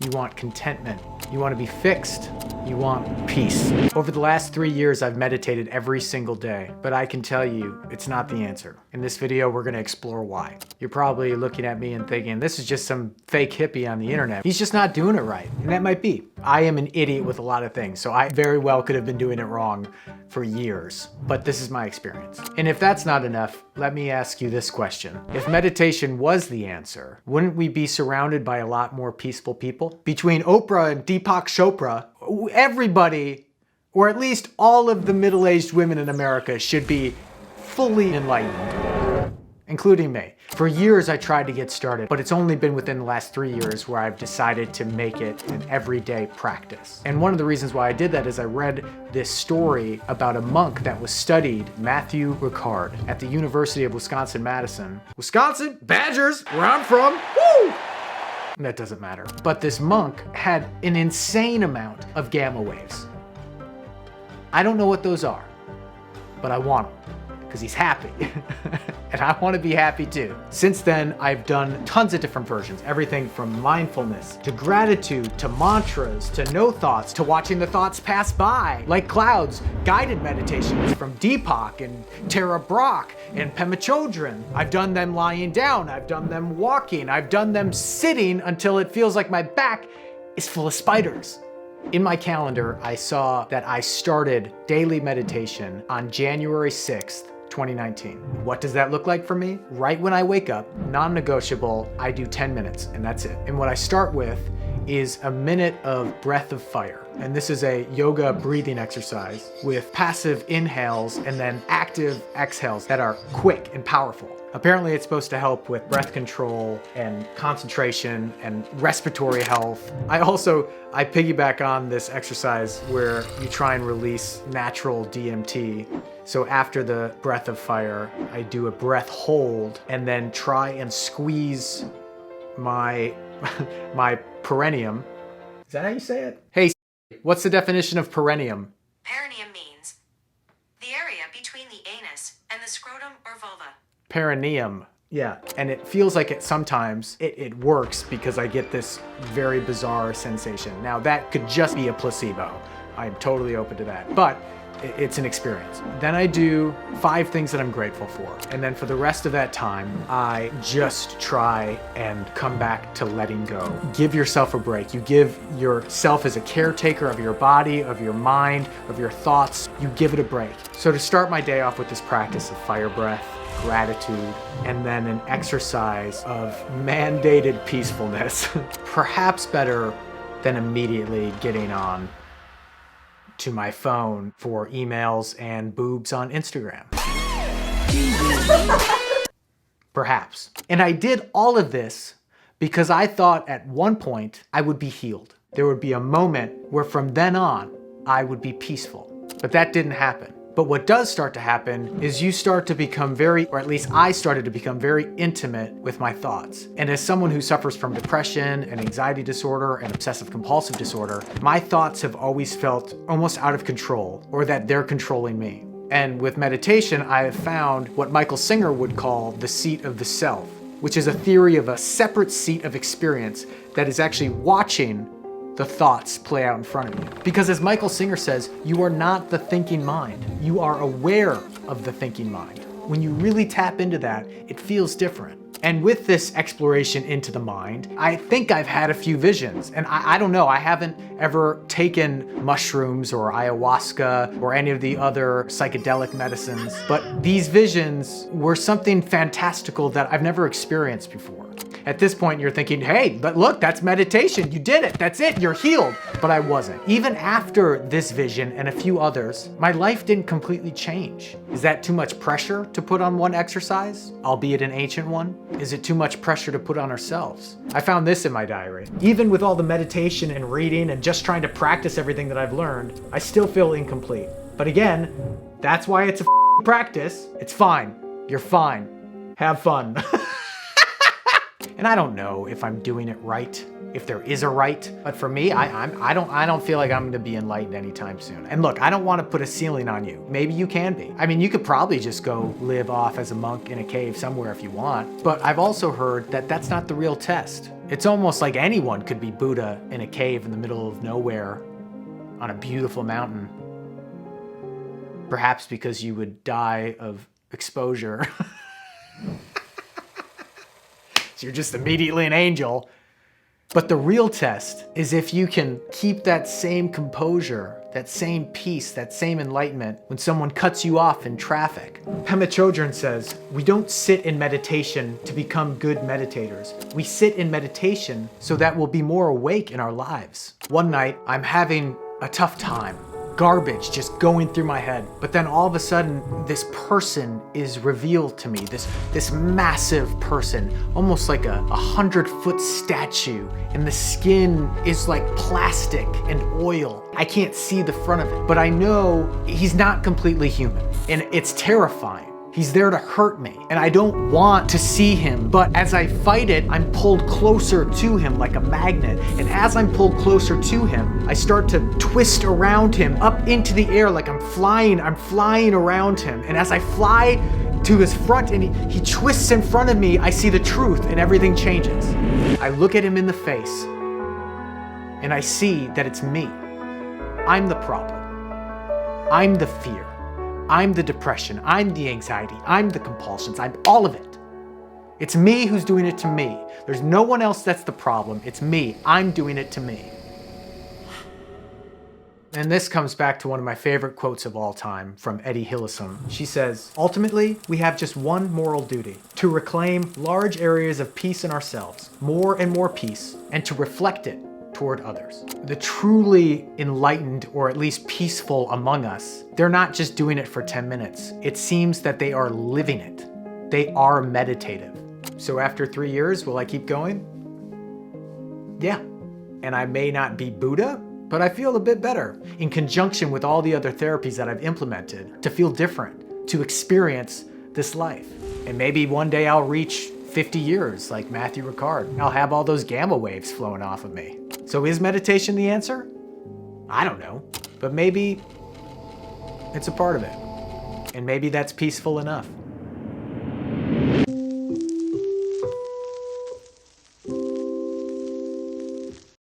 You want contentment. You want to be fixed. You want peace. Over the last 3 years, I've meditated every single day, but I can tell you it's not the answer. In this video, we're going to explore why. You're probably looking at me and thinking, this is just some fake hippie on the internet. He's just not doing it right. And that might be. I am an idiot with a lot of things, so I very well could have been doing it wrong for years, but this is my experience. And if that's not enough, let me ask you this question. If meditation was the answer, wouldn't we be surrounded by a lot more peaceful people? Between Oprah and Deepak Chopra, everybody, or at least all of the middle-aged women in America should be fully enlightened, including me. For years I tried to get started, but it's only been within the last 3 years where I've decided to make it an everyday practice. And one of the reasons why I did that is I read this story about a monk that was studied, Matthieu Ricard, at the University of Wisconsin-Madison. Wisconsin, Badgers, where I'm from, woo! That doesn't matter. But this monk had an insane amount of gamma waves. I don't know what those are, but I want them because he's happy. And I want to be happy too. Since then, I've done tons of different versions. Everything from mindfulness, to gratitude, to mantras, to no thoughts, to watching the thoughts pass by, like clouds, guided meditations from Deepak and Brach and Pema Chodron. I've done them lying down, I've done them walking, I've done them sitting until it feels like my back is full of spiders. In my calendar, I saw that I started daily meditation on January 6th, 2019. What does that look like for me? Right when I wake up, non-negotiable, I do 10 minutes and that's it. And what I start with is a minute of breath of fire. And this is a yoga breathing exercise with passive inhales and then active exhales that are quick and powerful. Apparently it's supposed to help with breath control and concentration and respiratory health. I piggyback on this exercise where you try and release natural DMT. So after the breath of fire, I do a breath hold and then try and squeeze my perineum. Is that how you say it? Hey, what's the definition of perineum? Perineum means the area between the anus and the scrotum or vulva. Perineum. Yeah, and it feels like sometimes it works because I get this very bizarre sensation. Now that could just be a placebo. I'm totally open to that, but it's an experience. Then I do 5 things that I'm grateful for. And then for the rest of that time, I just try and come back to letting go. Give yourself a break. You give yourself as a caretaker of your body, of your mind, of your thoughts. You give it a break. So to start my day off with this practice of fire breath, gratitude, and then an exercise of mandated peacefulness, perhaps better than immediately getting on to my phone for emails and boobs on Instagram. Perhaps. And I did all of this because I thought at one point I would be healed. There would be a moment where from then on, I would be peaceful. But that didn't happen. But what does start to happen is you start to become or at least I started to become very intimate with my thoughts. And as someone who suffers from depression and anxiety disorder and obsessive compulsive disorder, my thoughts have always felt almost out of control, or that they're controlling me. And with meditation, I have found what Michael Singer would call the seat of the self, which is a theory of a separate seat of experience that is actually watching the thoughts play out in front of you. Because as Michael Singer says, you are not the thinking mind. You are aware of the thinking mind. When you really tap into that, it feels different. And with this exploration into the mind, I think I've had a few visions. And I don't know, I haven't ever taken mushrooms or ayahuasca or any of the other psychedelic medicines, but these visions were something fantastical that I've never experienced before. At this point, you're thinking, hey, but look, that's meditation. You did it. That's it. You're healed. But I wasn't. Even after this vision and a few others, my life didn't completely change. Is that too much pressure to put on one exercise, albeit an ancient one? Is it too much pressure to put on ourselves? I found this in my diary. Even with all the meditation and reading and just trying to practice everything that I've learned, I still feel incomplete. But again, that's why it's a practice. It's fine. You're fine. Have fun. And I don't know if I'm doing it right, if there is a right, but for me, I don't feel like I'm gonna be enlightened anytime soon. And look, I don't wanna put a ceiling on you. Maybe you can be. I mean, you could probably just go live off as a monk in a cave somewhere if you want, but I've also heard that that's not the real test. It's almost like anyone could be Buddha in a cave in the middle of nowhere on a beautiful mountain. Perhaps because you would die of exposure. So you're just immediately an angel. But the real test is if you can keep that same composure, that same peace, that same enlightenment when someone cuts you off in traffic. Pema Chodron says, we don't sit in meditation to become good meditators. We sit in meditation so that we'll be more awake in our lives. One night, I'm having a tough time. Garbage just going through my head. But then all of a sudden, this person is revealed to me, this massive person, almost like a 100-foot statue, and the skin is like plastic and oil. I can't see the front of it, but I know he's not completely human, and it's terrifying. He's there to hurt me, and I don't want to see him, but as I fight it, I'm pulled closer to him like a magnet, and as I'm pulled closer to him, I start to twist around him up into the air like I'm flying around him, and as I fly to his front and he twists in front of me, I see the truth and everything changes. I look at him in the face, and I see that it's me. I'm the problem. I'm the fear. I'm the depression, I'm the anxiety, I'm the compulsions, I'm all of it. It's me who's doing it to me. There's no one else that's the problem, it's me. I'm doing it to me. And this comes back to one of my favorite quotes of all time from Eddie Hillesum. She says, ultimately, we have just one moral duty, to reclaim large areas of peace in ourselves, more and more peace, and to reflect it toward others. The truly enlightened, or at least peaceful among us, they're not just doing it for 10 minutes. It seems that they are living it. They are meditative. So after 3 years, will I keep going? Yeah. And I may not be Buddha, but I feel a bit better in conjunction with all the other therapies that I've implemented to feel different, to experience this life. And maybe one day I'll reach 50 years like Matthieu Ricard. I'll have all those gamma waves flowing off of me. So is meditation the answer? I don't know, but maybe it's a part of it. And maybe that's peaceful enough.